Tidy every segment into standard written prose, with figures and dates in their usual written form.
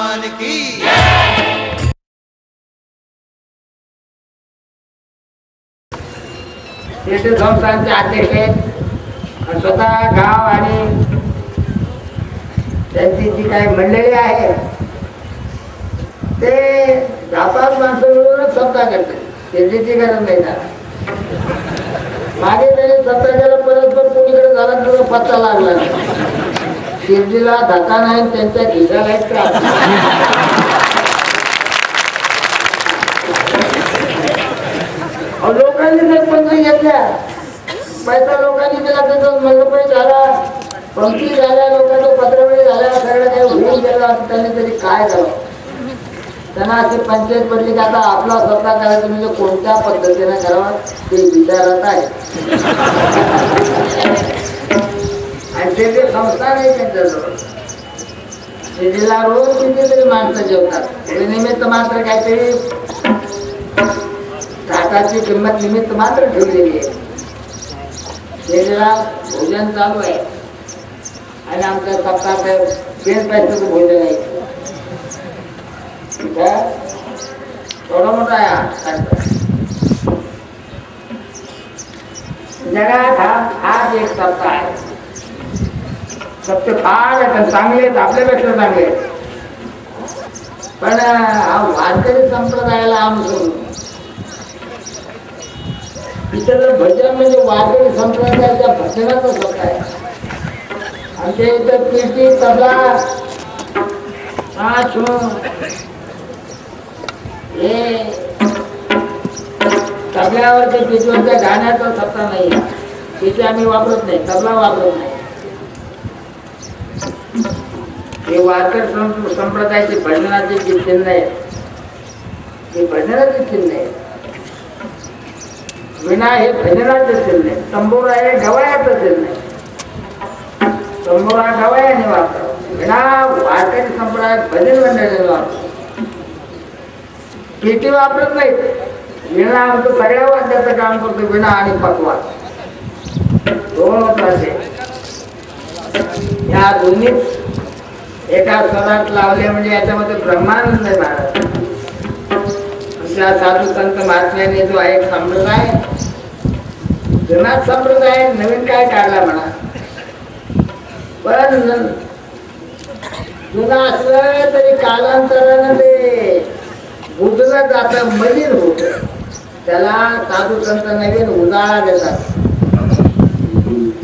भगवान की तीर्थ संस्थांचे अध्यक्ष आहेत. स्वतः गाव आणि त्यांची जी काही मंडळी आहे ते 10-5 माणसं मिळूनच सप्ताह करतात. शिर्डीची गरज नाही त्याला. मागे तरी सप्ताहाला परस्पर कोणीकडे झाला तुझा पत्ता लागला शिर्डीला धक्का नाही त्यांच्या खिशाला एक त्रास. लोकांनी सरपंच घेतल्या, पैसा लोकांनी दिला, त्याचा मंडपही झाला, पंक्ती झाल्या, लोकांचं पत्रवळी झाल्या, सगळं काही होऊन गेलं. त्यांनी तरी काय करावं? त्यांना अशी पंचायत पडली की आता आपला स्वतः करायचं म्हणजे कोणत्या पद्धतीने करावा ते विचारत आहे. आणि ते जे संस्थान आहे त्यांच्याजवळ शिर्डीला रोज कितीतरी माणसं जेवतात. निमित्त मात्र काहीतरी ताटाची किंमत निमित्त मात्र ठेवलेली आहे. शिर्डीला भोजन चालू आहे आणि आमच्या सप्ताहात 3 पैशाचं भोजन आहे. थोडा मोठा आहे जगात. हा एक सप्ताह आहे. सत्य फार आहेत, चांगले आहेत, आपल्यापेक्षा चांगले आहेत. पण हा वारकरी संप्रदायाला अनुसरून इथं भजन म्हणजे वारकरी संप्रदायाच्या भजनाचा सप्ताह आहे. आमच्या इथं पेटी तबला हे तबल्यावरच्या पेटीवरच्या गाण्याचा सप्ताह नाही. पेटी आम्ही वापरत नाही, तबला वापरत नाही. हे वारकरी संप्रदायाचे भजनाचे जे चिन्ह आहे हे भजनाचे चिन्ह आहे. विणा हे भजनाचे चिन्ह आहे. तंबोरा हे गवयाचं चिन्ह आहे. तंबोरा गवयाने वापरतो. विणा वारकरी संप्रदायात भजन मंडळीने वापरतो. पेटी वापरत नाही. विणा आमचं सगळ्या वाद्याचं काम करतो. विणा आणि पकवान 2 वाद्य या दोन्ही एका स्वरात लावले म्हणजे याच्यामध्ये ब्रह्मानंद आहे. महाराज आमच्या साधू संत महात्म्याने जो एक संप्रदाय जुना संप्रदाय नवीन काय काढला म्हणा, पण जुना असलं तरी कालांतरानं ते बुजलं जातं, मलिन होत. त्याला साधू संत नवीन उजाळा देतात.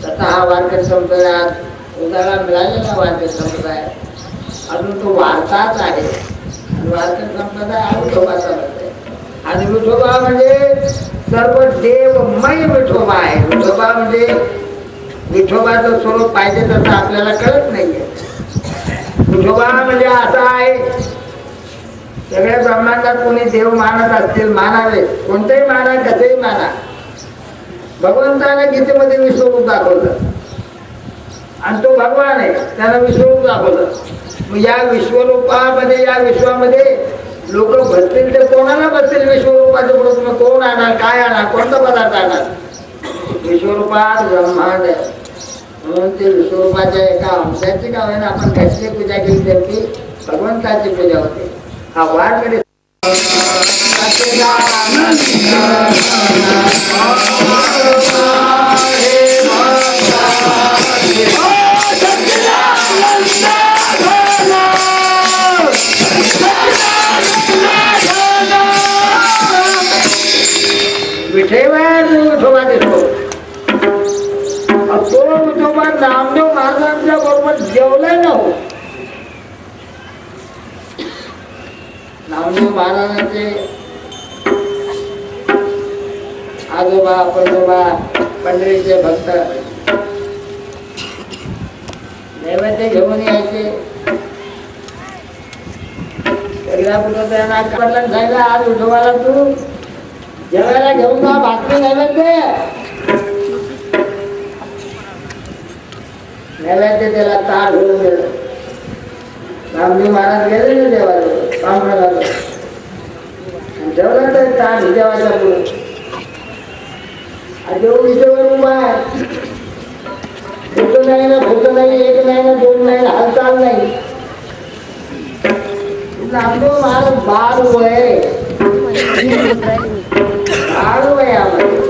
स्वतः हा वारकरी संप्रदायात उजाळा मिळालेला वारकरी संप्रदाय अजून तो वारसाच आहे. आणि वारकरी संप्रदाय हा विठोबाचा आहे. आणि विठोबा म्हणजे सर्व देवमय विठोबा आहे. विठोबा म्हणजे विठोबाचं स्वरूप पाहिजे तसं आपल्याला कळत नाहीये. विठोबा म्हणजे असा आहे, सगळ्या ब्रह्मांडात कोणी देव मानत असतील मानावे, कोणतेही माना, कसेही माना. भगवंताने गीतेमध्ये विश्वरूप दाखवलं आणि तो भगवान आहे, त्यानं विश्वरूप दाखवलं. मग या विश्वरूपामध्ये, या विश्वामध्ये लोक बसतील ते कोणाला बसतील? विश्वरूपाच्या पुढे तुम्ही कोण आणणार, काय आणणार, कोणता पदार्थ आणणार? विश्वरूपात ब्रह्मांड आहे म्हणून ते विश्वरूपाच्या एका अंशाची का होईना आपण कसली पूजा केली त्यांची भगवंताची पूजा होते. हा वारकरी विठोबा दिसतो. तो विठोबा नामदेव महाराजांच्या बरोबर जेवलाय ना हो. नामदेव महाराजांचे आजोबा पंजोबा पंढरीचे भक्त नैवेद्य घेऊन यायचे. सांगितलं आज विठोबाला तू जेवायला घेऊन जा, भाकरी नैवेद्य नैवेद्य त्याला ताट घेऊन गेलं. रामजी महाराज गेले ना देवाला पांढरा जेवलं तर ताट देवाच्या पुढे देव विषयावर उभा आहे. फोटो नाही ना, फोटो नाही, 1 नाही ना, 2 नाही ना, हालचाल नाही. नामदेव महाराज बाल वय वयामध्ये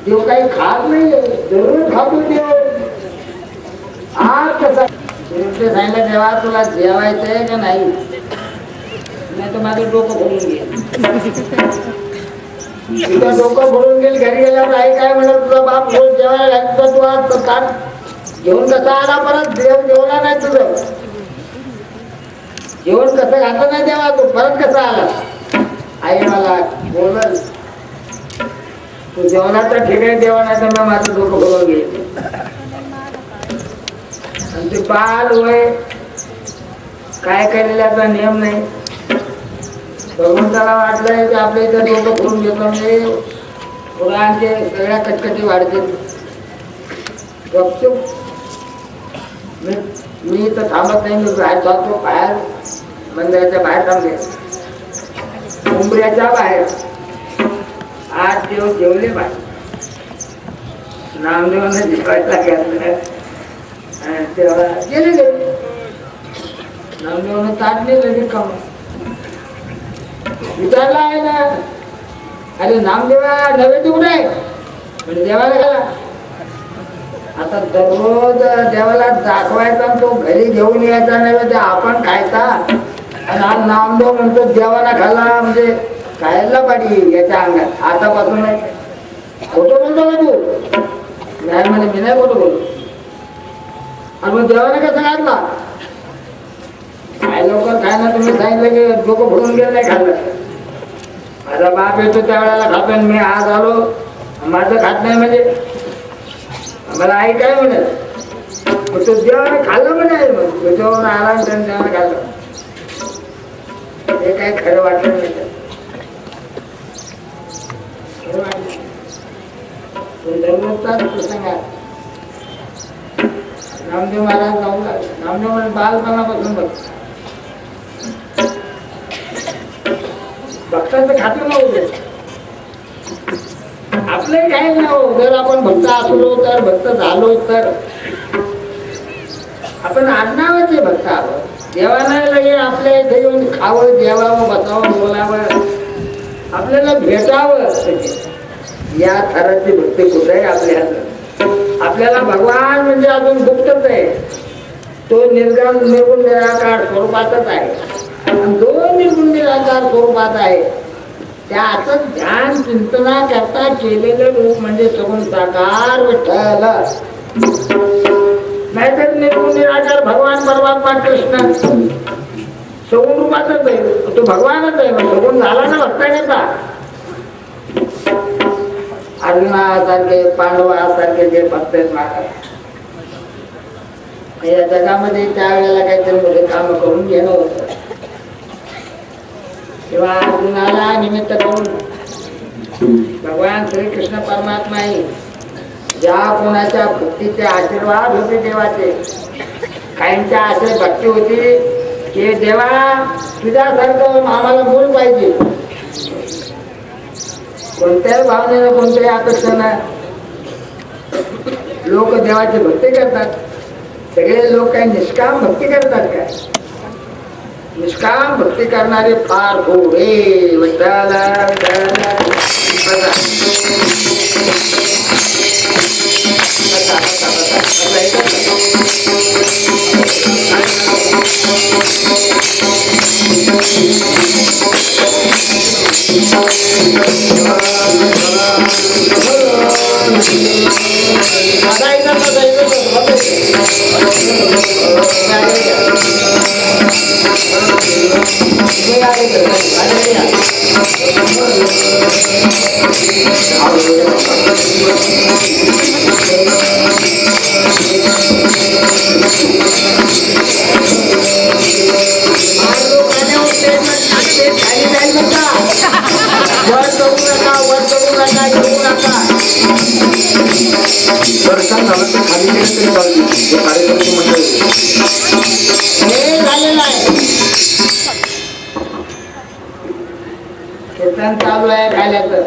देव काही खात नाही, जरूर खातो देव. आज कसा सांगितलं देवा तुला जेवायचंय का नाही, नाही तर माझं डोकं भरून गेल. तुझं डोकं भरून गेल. घरी गेल्यावर आई काय म्हणत, तुझा बाप रोज जेवायला घालतो, तू आज ताट घेऊन कसा आला परत, देव जेवला नाही तुझं जेवण कसं घातलं नाही देवा, तू परत कसा आला. आई मला बोलल तू जेवणाचा ठीक आहे देवा, नाही तर मग माझं डोकं भरून गेल. आणि ते बाल वय काय केलेल्याचा नियम नाही. भगवंताला वाटलंय की आपल्या इथं डोकं भरून घेतो म्हणजे पुराणचे सगळ्या कटकटी वाढतील. गपचूप मी तर थांबत नाही, मी बाहेर जातो, बाहेर मंदिराच्या बाहेर थांबले, उंबऱ्याच्या बाहेर. आज देव जेवले बाहेर, नामदेवाने जेवायला घेतलं तेव्हा गेले गेले. नामदेवाने ताट नेलं रिकाम. विचारला आहे ना, अरे नामदेवा नैवेद्य कुठे आहे, म्हणजे देवाला गेला. आता दररोज देवाला दाखवायचा, तो घरी घेऊन यायचा नैवेद्य आपण खायचा. आणि आज नामदेव म्हणतो देवाला खाला म्हणजे खायला पाहिजे याच्या अंगात. आतापासून खोटं बोलतो का तू, नाही म्हणे मी नाही खोटं बोलतो. आणि मग देवाला कसं घातला, काय लवकर काय ना, तुम्ही सांगितलं की डोकं भरून गेलं नाही खाल्लं. माझा बाप येतो त्यावेळेला खातो, मी आज आलो माझं खात नाही म्हणजे मला आई काय म्हणत, मग तो जेवण खाल्लं म्हणे. मग तो जेवण आला आणि जेवण खाल्लं, हे काही खरं वाटलं नाही. खरं वाटलं दररोजचाच प्रसंग आहे. नामदेव महाराज जाऊ लागले. नामदेव म्हणजे बालपणापासून बघ भक्तांचं खातं नव्हतं, आपलंही काही नाही. जर आपण भक्त असलो तर, भक्त झालो तर आपण आडनावाचे भक्त आहोत. देवाला लगे आपल्या इथे येऊन खावं, जेवावं, बसावं, बोलावं, आपल्याला भेटावं. या थराची भक्ती कुठे आहे आपल्या हातात. आपल्याला भगवान म्हणजे अजून गुप्तच आहे, तो निर्गुण निराकार स्वरूपातच आहे. जो निर्गुण निराकार स्वरूपात आहे त्याच ध्यान चिंतना करता केलेलं रूप म्हणजे सगुण साकार विठ्ठल. नाहीतर निर्गुण निराकार भगवान परमात्मा कृष्ण सगुण रूपातच आहे, तो भगवानच आहे. सगुण झाला ना भक्तांचा. अर्जुनासारखे, पांडवासारखे जे भक्त आहेत महाराज, या जगामध्ये त्यावेळेला काहीतरी मोठे काम करून घेणं होतं. तेव्हा अर्जुनाला निमित्त करून भगवान श्रीकृष्ण परमात्मा ज्या कोणाच्या भक्तीचे आशीर्वाद होते देवाचे, काहींच्या असे भक्ती होती की देवा तुझ्यासारखं आम्हाला मूल पाहिजे. कोणत्याही भावनेनं, कोणत्याही आकर्षण लोक देवाची भक्ती करतात. सगळे लोक काही निष्काम भक्ती करतात काय? निष्काम भक्ती करणारे फार थोडे. विठ्ठला कीर्तन चालू आहे खाल्याचं.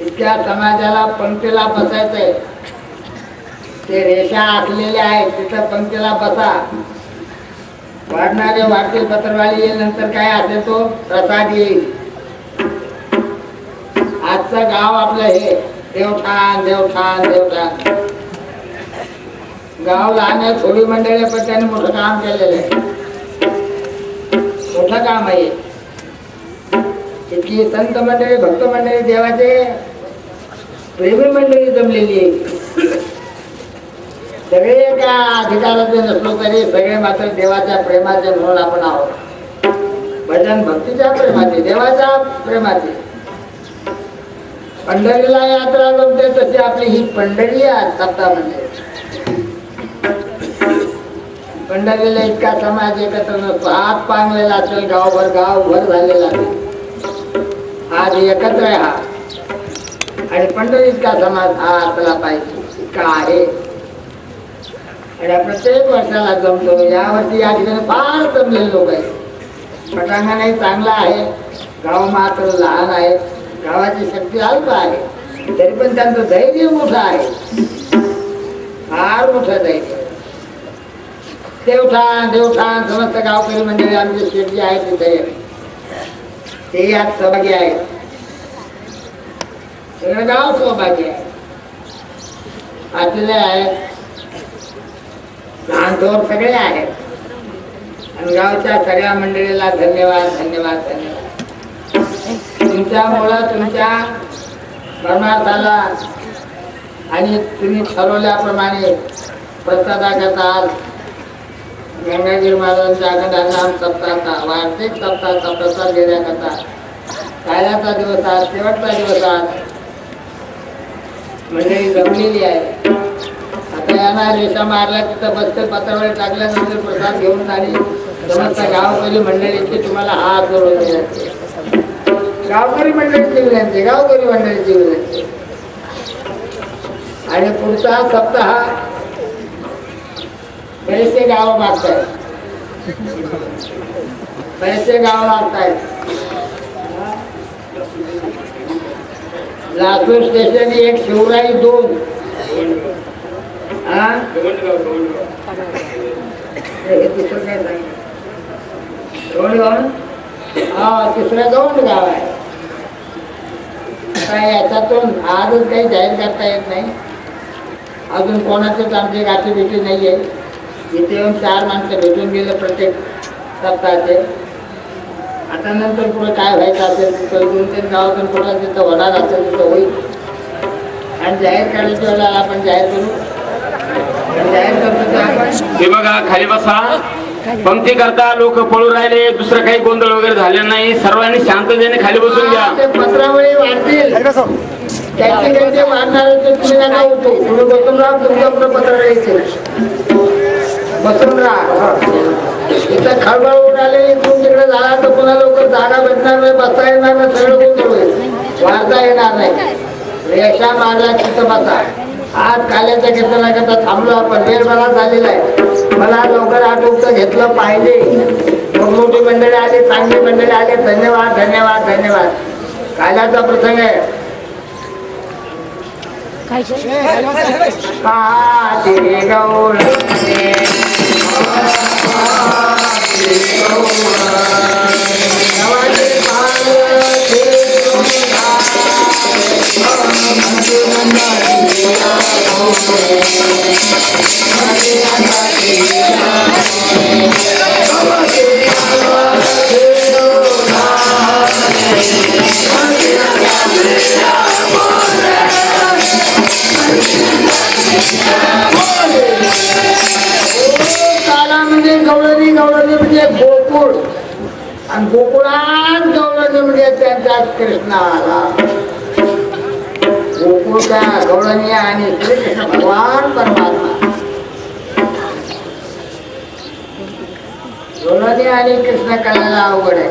इतक्या समाजाला पंक्तीला बसायचंय. ते रेषा आखलेल्या आहेत, तिथं पंक्तीला बसा. वाढणारे वाढतील, पत्रवाळी येईल, नंतर काय असेल तो प्रसाद येईल. आजचं गाव आपलं हे देवठाण देवठाण देवठाण. गाव लहान आहे, थोडी मंडळी, पण त्यांनी मोठं काम केलेलं आहे. मोठं काम आहे. इतकी संत मंडळी, भक्त मंडळी, देवाचे प्रेमी मंडळी जमलेली आहे. सगळे एका अधिकाराचे नसलो तरी सगळे मात्र देवाच्या प्रेमाचे म्हणून आपण आहोत. भजन भक्तीच्या प्रेमाचे, देवाच्या प्रेमाचे. पंढरीला यात्रा जमते तशी आपली ही पंढरी आहे. सप्ताह म्हणजे पंढरीला इतका समाज एकत्र नसतो. हात पांगलेला असेल, गावभर गावभर झालेला असेल. आज एकत्र आहे हा. आणि पंढरीत का समाज हा असला पाहिजे, इतका आहे. आणि प्रत्येक वर्षाला जमतो. यावर्षी या ठिकाणी फार जमलेले लोक आहेत. पटांगणही चांगला आहे, गाव मात्र लहान आहे, गावाची शक्ती अल्प आहे, तरी पण त्यांचं धैर्य मोठं आहे, फार मोठं धैर्य. देवठाण देवठाण समस्त गावकरी मंडळी आमचे शेटजी आहेत तिथे, ते यात सहभागी आहेत. सगळं गाव सहभागी आहे. पाटील आहेत, लहान थोर सगळे आहेत. आणि गावच्या सगळ्या मंडळीला धन्यवाद धन्यवाद धन्यवाद. तुमच्यामुळं तुमच्या परमार्थाला आणि तुम्ही ठरवल्याप्रमाणे प्रसादाकरता गंगाधर महाराजांच्या नाम सप्ताहाचा, वार्षिक सप्ताहाचा प्रसाद देण्याकरता कायद्याचा दिवस आज, शेवटचा दिवस आज मंडळी जमलेली आहे. आता यांना रेषा मारल्या, तिथं बसते, पत्रावळी टाकल्यानंतर प्रसाद घेऊन झाली. समस्त गावकरी मंडळीची तुम्हाला हात जोडून द्यायचे. गावकरी मंडळीची विनंती, गावकरी मंडळीची विनंती. आणि पुढचा सप्ताह बरेचसे गाव मागतायत, बरेचसे गाव लागतायत. लातूर स्टेशन 1, शिवराई 2, तिसरं गवंड गाव आहे. काय याच्यातून आजच काही जाहीर करता येत नाही. अजून कोणाचेच आमची गाठी भेटी नाही आहे. इथे येऊन 4 माणसं भेटून गेले प्रत्येक सप्ताहाचे. आता नंतर पुढे काय व्हायचं असेल तिथं 2-3 गावातून कुठं तिथं होणार असेल तिथं होईल. आणि जाहीर करायच्या वेळेला आपण जाहीर करू. जाहीर करतो आपण हे बघा, खाली बसा. पंक्ती करता लोक पळू राहिले, दुसरं काही गोंधळ वगैरे झाले नाही. सर्वांनी शांततेने खाली बसून घ्या. पत्रावळी वाढतील, त्याचे त्यांचे वाढणारे तुम्ही नका होतो. तुम्ही बसून राहा, तुमच्या पत्रावळी बसून राहा. इथं खळबळ उडाले, इथून तिकडे झाला तर पुन्हा लवकर जागा भेटणार नाही, बसता येणार नाही, सगळं गोंधळ होईल, वाढता येणार नाही. रेषा मारला तिथं बसा. आज काल्याच्या कीर्तनाकरता थांबलो आपण, वेळ बराच झालेला आहे. मला लवकर आटोपतं घेतलं पाहिजे. मोठी मंडळी आली, चांगली मंडळी आली. धन्यवाद धन्यवाद धन्यवाद. काल्याचा प्रसंग आहे. गवळणी म्हणजे गोकुळ, आणि गोकुळात गवळणी म्हणजे त्यांच्यात कृष्ण आला. गोकुळ का गवळणी आणि श्रीकृष्ण भगवान परमात्मा. गवळणी आणि कृष्ण कळायला अवघड आहे.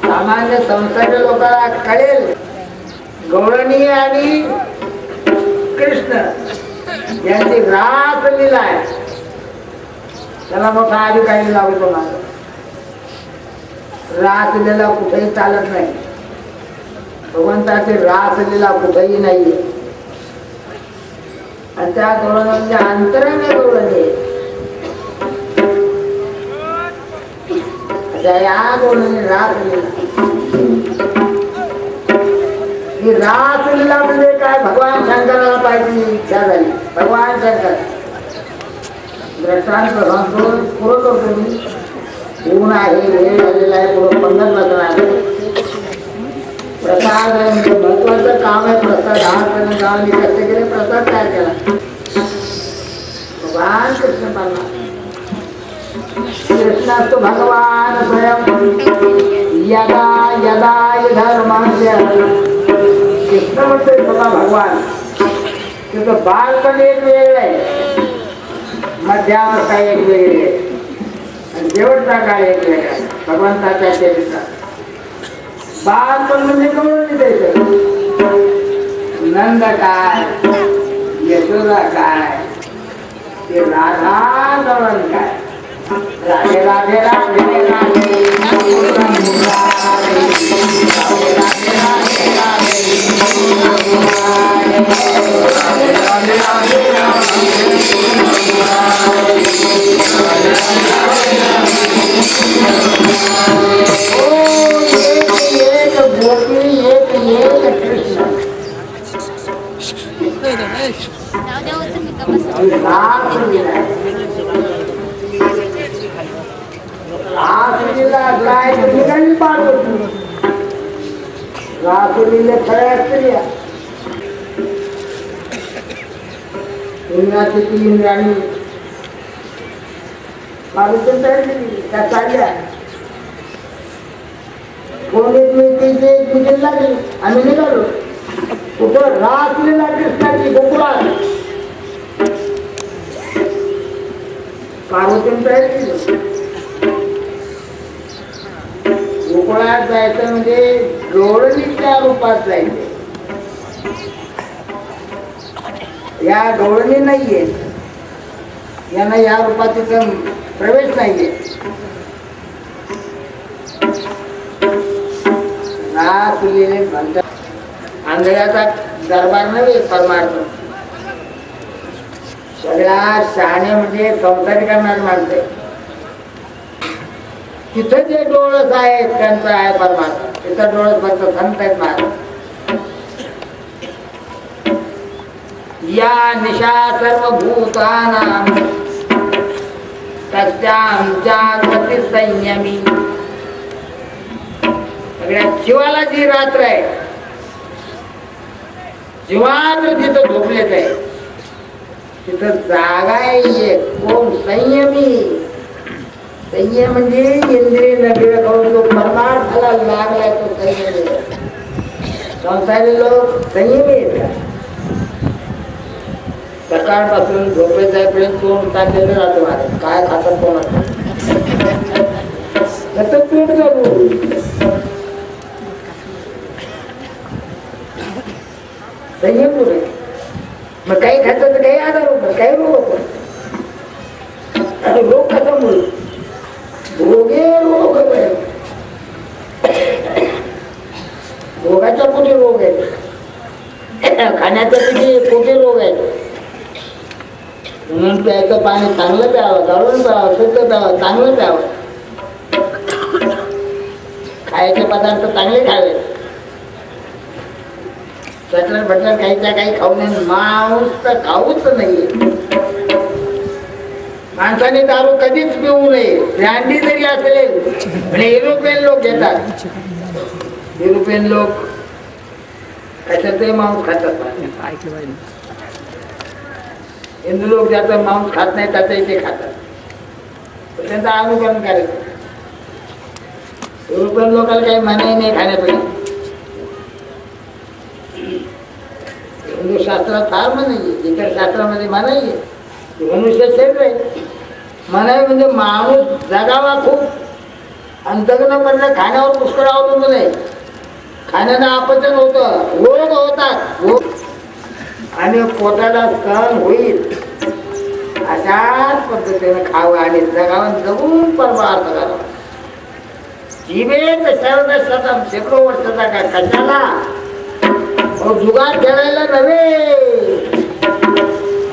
सामान्य संसारी लोकांना कळेल. गवळणी आणि कृष्ण यांची रास लीला आहे. त्याला मोठा अधिकारी लागतो. माझा रास लीला कुठेही चालत नाही. भगवंताची रास लीला कुठेही नाहीये. आणि त्या गवळणामध्ये अंतरंग गवळणी या गवळणी रासलीला म्हणजे काय भगवान शंकराला पाहिजे इच्छा झाली. भगवान शंकर दृष्टांत पुरत होतो मी. ऊन आहे, वेळ झालेला आहे, पुढं पंगत बसणार आहे. प्रसाद म्हणजे महत्वाचं काम आहे. प्रसाद लहानपणी गावांनी कष्ट केले, प्रसाद तयार केला. भगवान कृष्ण पाला कृष्ण तो भगवान स्वयं यदा यदा धर्मास्य कृष्ण म्हणतोय स्वतः भगवान. तिथं बालपण एक वेगळं आहे, मध्यावस्था एक वेगळी आहे आणि शेवटचा काळ एक वेगळा आहे. भगवंताच्या चरित्रात बालपण म्हणजे कळून द्यायचं. नंद काय, यशोदा काय, ते राधा गवळण काय. राधे राधे राधे राधे रासलीला खऱ्या स्त्रिया इंद्राची ती इंद्राणी पार्वती त्या चालल्या. कोणीच मी तिथे तिथे लागली. आम्ही निघालो कुठं रासलीला कृष्णाची गोकुळात. पार्वतीने तयार केली. गोकुळात जायचं म्हणजे गवळणीच्या रूपात जायचे. या गवळणी नाहीये, यांना या रूपात तिथं प्रवेश नाहीये. रासलीले म्हणतात आंधळ्याचा दरबार नव्हे परमार्थ. सगळ्या शहाणे म्हणजे संसारी करणारे माणसं. तिथं जे डोळस आहेत त्यांचं आहे परमार्थ. तिथं डोळस फक्त संत आहेत महाराज. या निशा सर्व भूतानां तस्यां जागृती संयमी. सगळ्या जीवाला जी रात्र आहे, जीवात्र तिथं झोपलेच आहे, तिथं जागा आहे. कोण संयमी. संयम म्हणजे इंद्रिय नगरे करून जो परमार्थाला लागलाय तो संयमी. संसारी लोक संयमी येतात. सकाळपासून झोपे जायपर्यंत तोंड टाकलेलं राहतो महाराज. काय खातात कोणाचं सतत तोंड चालू. संयम कुठे. मग काही खातं तर काही आजार होतो, काही रोग होतो. आणि रोग कशामुळे भोगे रोग आहे. भोगाच्या पोटी रोग आहे, खाण्याच्या पोटी रोग आहे. म्हणून प्यायचं पाणी चांगलं प्यावं, गाळून प्यावं, शुद्ध प्यावं, चांगलं प्यावं. खायचे पदार्थ चांगले खावे. चटलं बटलं काहीच्या काही खाऊ नये. मांस तर खाऊच नाही. माणसाने दारू कधीच पिऊ नये. ब्रँडी जरी असेल आणि युरोपियन लोक घेतात. युरोपियन लोक कशातही मांस खातात. हिंदू लोक ज्याचं मांस खात नाही त्याचं ते खातात. त्यांचं अनुकरण करायचं. युरोपियन लोकांना काही मनाई नाही खाण्यापैकी. हिंदू शास्त्रात फार मनाई, इतर शास्त्रामध्ये मनाई आहे. मनुष्य शरीर आहे. मनाई म्हणजे माणूस जगावा खूप आणि जगणं म्हणलं खाण्यावर पुष्कळ अवलंबून आहे. खाण्यानं अपचन होतं, रोग होतात आणि पोटाला सहन होईल अशाच पद्धतीने खावं आणि जगावं, जगून परमार्थ करावा. जीवेत शरद शेकडो वर्षाचा काय कशाला जुगार खेळायला नव्हे.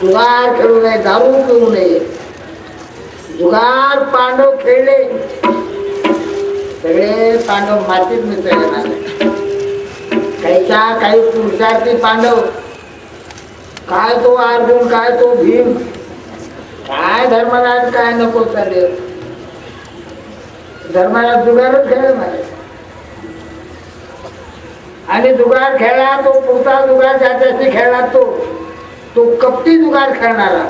जुगार खेळू नये, दारू पिऊ नये. जुगार पांडव खेळले, सगळे पांडव मातीत मिसळले. काहीच्या काही पुरुषार्थी पांडव, काय तो अर्जुन, काय तो भीम, काय धर्मराज, काय नको चालले. धर्मराज जुगारच खेळ मारे. आणि जुगार खेळला तो पुढचा जुगार ज्याच्याशी खेळला तो कपटी जुगार खेळणारा.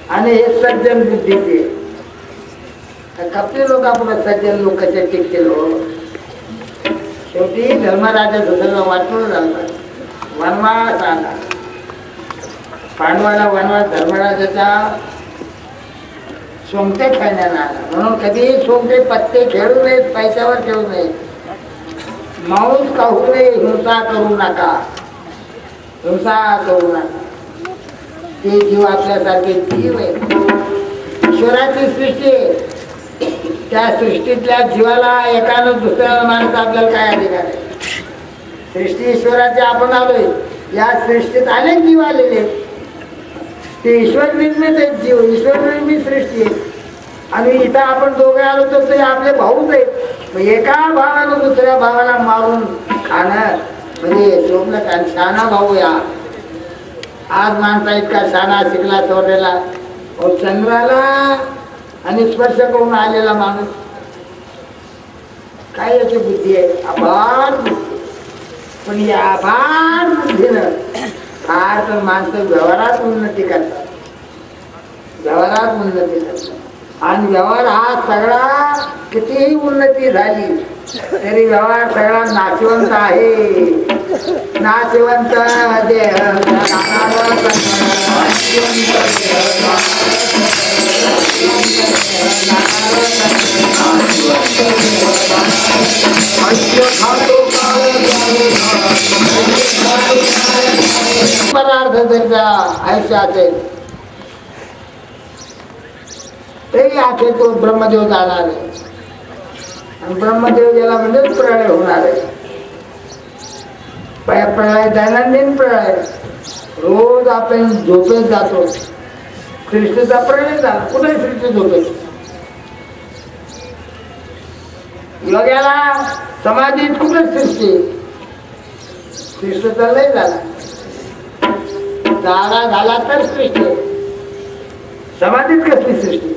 आणि हे सज्जन बुद्धीचे. कपटी लोक आपण सज्जन लोक कसे टिकतील हो. शेवटी धर्मराजाचं सगळं वाटून झालं. वनवास आला पांडवाला. वनवास धर्मराजाचा सोंगटे खेळण्याला आला. म्हणून कधी सोंगटे पत्ते खेळू नयेत, पैशावर खेळू नये, मांस खाऊ नये, हिंसा करू नका, हिंसा करू नका. ते जीव आपल्यासारखे जीव आहे. ईश्वराची सृष्टी आहे. त्या सृष्टीतल्या जीवाला एकानं दुसऱ्याला मारायचा आपल्याला काय अधिकार आहे. सृष्टी ईश्वराची आपण आलोय. या सृष्टीत अनेक जीव आलेले, ते ईश्वर निर्मित आहेत जीव, ईश्वर निर्मित सृष्टी आहे. आणि इथं आपण दोघे आलो तर ते आपले भाऊच आहेत. एका भावानं दुसऱ्या भावाला मारून खाणं म्हणजे शोभलं का. शहाणा भाऊ या आज माणसा इतका शहाणा शिकला सोडलेला. चंद्राला आणि स्पर्श करून आलेला माणूस, काय याची बुद्धी आहे. अपार. पण या अपार बुद्धीनं फार तर माणसं व्यवहारात उन्नती करतात, व्यवहारात उन्नती करतात. आणि व्यवहार हा सगळा कितीही उन्नती झाली तरी व्यवहार सगळा नाशवंत आहे. नाशवंत पदार्थ जर त्या आयुष्यात असेल तरी आखे तो ब्रह्मदेव जाणार आहे. आणि ब्रह्मदेव गेला म्हणजे प्रळय होणार आहे. प्रळय दैनंदिन प्रळय. रोज आपण झोपेत जातो. सृष्टीचा प्रळय झाला. कुठे सृष्टी झोपेत. योग्याला समाधीत कुठे सृष्टी. सृष्टीचा लय झाला. जागा झाला तर सृष्टी. समाधीत कसली सृष्टी.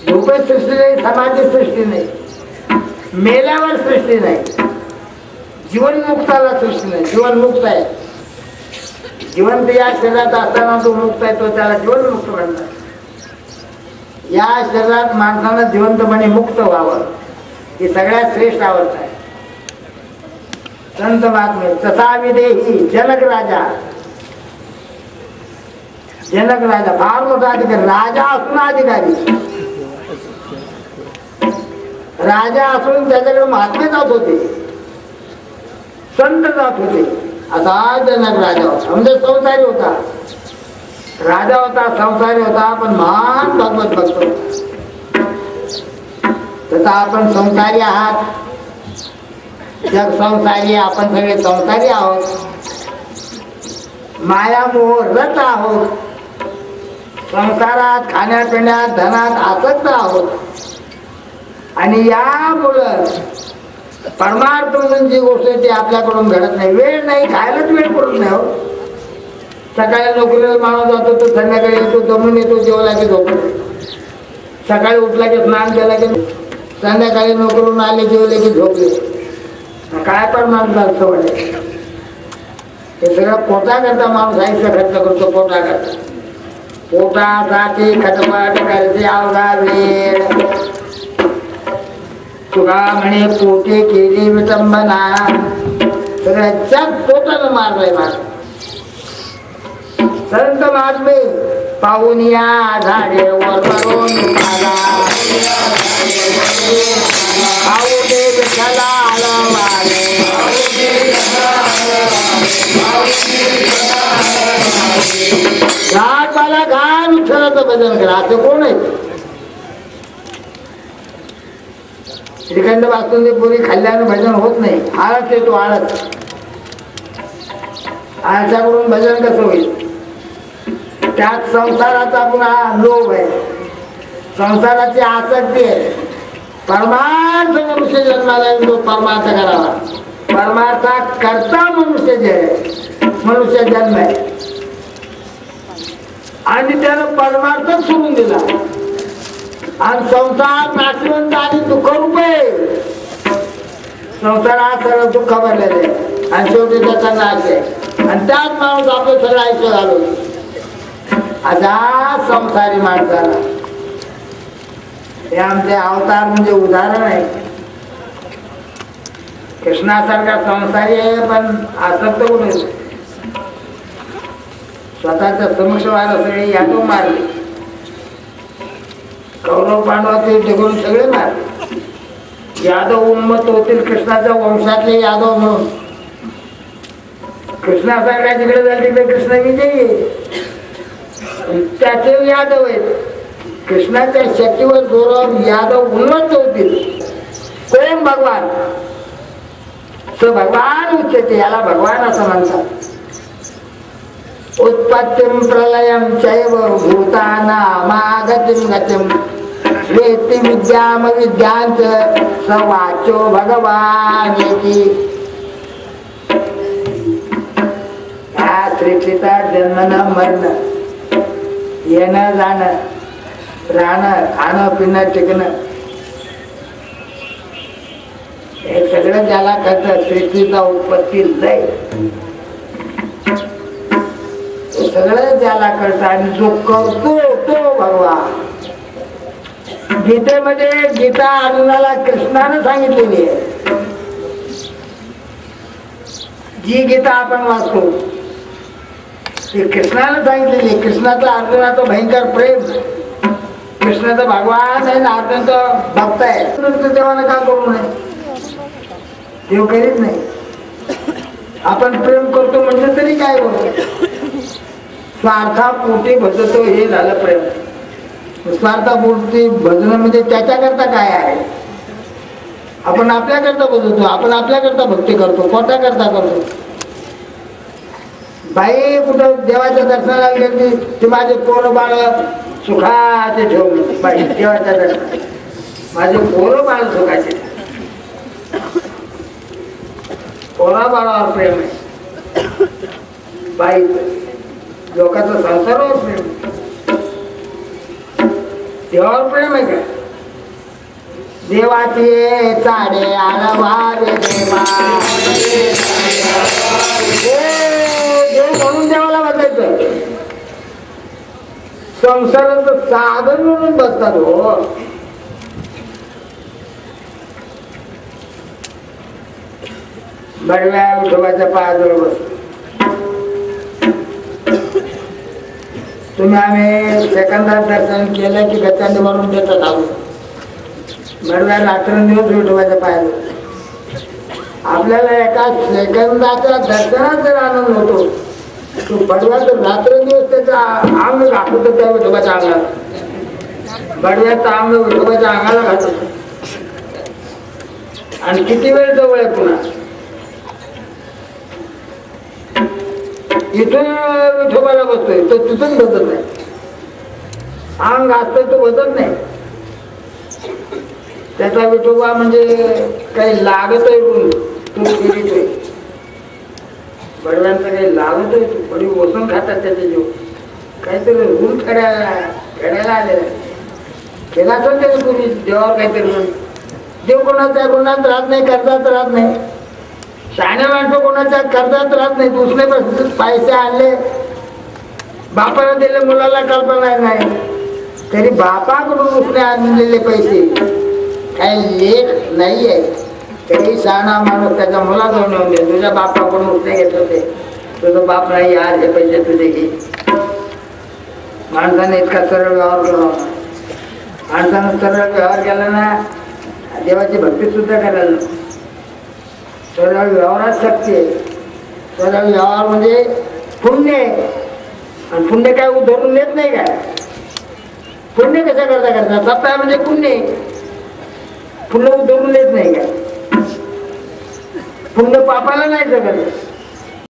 झोपेत सृष्टी नाही, समाधीत सृष्टी नाही, मेल्यावर सृष्टी नाही, जीवनमुक्ताला सृष्टी नाही. जीवनमुक्त आहे. जिवंत या शरीरात असताना जो मुक्त आहे तो त्याला जीवनमुक्त म्हणतात. या शरीरात माणसानं जिवंतपणे मुक्त व्हावं ही सगळ्यात श्रेष्ठ अवस्था आहे. संत महात्मे तथा विदेही जनक राजा. जनक राजा फार मोठा अधिकारी. राजा असून अधिकारी. राजा असून त्याच्याकडे महात्मे जात होते, संत जात होते. असा जनक राजा होता. म्हणजे संसारी होता. राजा होता, संसारी होता, पण महान भगवत भक्त होता. तसा आपण संसारी आहात. जग संसारी, आपण सगळे संसारी आहोत. माया मोह रत आहोत. संसारात खाण्यापिण्यात धनात आसक्त आहोत. आणि यामुळं परमार्थ म्हणून जी गोष्ट आहे ती आपल्याकडून घडत नाही. वेळ नाही, खायलाच वेळ पडत नाही हो. सकाळी नोकरीला माणूस जातो तो संध्याकाळी येतो, जमून येतो, जेवला की झोपतो. सकाळी उठला की स्नान केला की संध्याकाळी नोकरून आले, जेवले की झोपले. काय पण माणूस असतो म्हणे. हे सगळं पोटा करता माणूस आयुष्य खर्च करतो. पोटा करता. पोटासाठी खटपट करते अवघा वेळ. तुला म्हणे पोटे केली विटंबना. सगळं जग पोटानं मारलंय माझं. संत महात्मे पाहून या झाडेवर मरून आला. पाहू दे विठ्ठला आळवाले. घाट मला घाट विठ्ठलाचं भजन करा. असं कोण आहे. श्रीखंड बासुंदी पुरी खाल्ल्यानं भजन होत नाही. आळस येतो. आळस. आळसाकडून भजन कसं होईल. त्यात संसाराचा पुन्हा लोभ आहे, संसाराची आसक्ती आहे. परमार्थ मनुष्य जन्माला तो परमार्थ करावा. परमार्था करता मनुष्य मनुष्य जन्म आहे आणि त्यानं परमार्थ सोडून दिला आणि संसार नाशवंत आणि दुःख रुपये. संसार हा सगळं दुःख भरलेलं आहे आणि शेवटी त्याचा नाश आहे आणि त्याच माणूस आपलं सगळं आयुष्य घालवतो. असा संसारी माणसाला हे आमचे अवतार म्हणजे उदाहरण आहे. कृष्णासारखा संसारी आहे पण आसक्त होऊन स्वतःच्या समक्ष व्हायला सगळे यादव मारले. कौरव पांडवाचे जगून सगळे मारले. यादव उन्मत होतील कृष्णाच्या वंशातले यादव म्हणून. कृष्णासारखा जिकडे जाईल तिकडे कृष्ण विजयी आहे. त्याचे यादव आहेत. कृष्णाच्या शक्तीवर जोरावर यादव उन्मत्त होतील. कोण भगवान तो भगवान उच्चते, याला भगवान असं म्हणतात. उत्पत्तिम प्रलयम चैव भूतानामागतिम गतिम वेत्ति विद्याम विद्यांच स वाचो भगवान येती. या सृष्टीचा जन्मन मरण, येणं जाणं, राहणं खाणं पिणं टिकणं हे सगळं ज्याला करतं. सृष्टीचा उत्पत्ती लय सगळं ज्याला करतं आणि जो करतो तो भगवान. गीतेमध्ये गीता अर्जुनाला कृष्णानं सांगितलेली आहे. जी गीता आपण वाचतो ती कृष्णानं सांगितलेली. कृष्णाचा अर्जुनाचं भयंकर प्रेम. कृष्णाचा भगवान आहे ना अर्जुनाचं भक्त आहे. देवानं का करू नये, देव करीत नाही. आपण प्रेम करतो म्हणजे तरी काय बोलतो, स्वार्थापोटी भजतो हे झालं प्रेम. स्वार्थापोटी भजणं म्हणजे त्याच्याकरता काय आहे. आपण आपल्याकरता भजतो, आपण आपल्याकरता भक्ती करतो, कोणाकरता करतो. बाई कुठं देवाच्या दर्शनाला गेली ती माझे पोरं बाळ सुखाचे ठेवून. बाई देवाच्या दर्शनाला माझे पोरं बाळ सुखाचे. पोरा बाळावर प्रेम आहे. बाई लोकांचा संसारावर प्रेम, देवावर प्रेम आहे का. देवाचे चाडे आळवारे देवा, देव म्हणून देवाला बसायचं. संसाराचं साधन म्हणून बसतात. हो बडव्या विठोबाच्या पायाजवळ बसतो. तुम्ही आम्ही सेकंदात दर्शन केलं की गच्चांनी म्हणून देतात. आलो बडव्या रात्रंदिवस विठोबाच्या पायाजवळ. आपल्याला एका सेकंदाच्या दर्शनात जर आनंद होतो तो बडव्या तर रात्रंदिवस त्याचा अंग घालतो त्या विठोबाच्या अंगाला. बडव्याचा अंग विठोबाच्या अंगाला घालतो आणि किती वेळ जवळ आहे पुन्हा. इथून विठोबाला बसतोय तो तिथून बसत नाही. अंग घालतोय तो बसत नाही. त्याचा विठोबा म्हणजे काही लागत आहे ऋण तू फिरतोय. बडव्यांचं काही लागत आहे तू बडी ओसून खातात त्याचे जीव. काहीतरी ऋण खेळायला आलेला केला असेल त्याने तुम्ही देवावर काहीतरी ऋण. देव कोणाच्या ऋणात राहत नाही, कर्जात राहत नाही. शहाण्या माणसं कोणाच्या कर्जात राहत नाही. दुसरे पैसे आणले बापाला दिले मुलाला कल्पना नाही तरी बापाकडून उसने आणलेले पैसे काही लेख नाही आहे तरी शहाणा माणूस त्याच्या मुलाजवळ नेऊन दे. तुझ्या बापाकडून उसने घेत होते, तुझं बाप नाही यार हे पैसे तुझे घे. माणसाने इतका सरळ व्यवहार केला. माणसानं सरळ व्यवहार केला ना देवाची भक्ती सुद्धा करायला. सरळ व्यवहारात शक्ती आहे. सरळ व्यवहार म्हणजे पुण्य आहे. आणि पुण्य काय उधरून येत नाही काय. पुण्य कशा करता करता सप्ताह म्हणजे पुण्य. पुण्य उधरून येत नाही काय. पुण्य पापाला नाही जगत.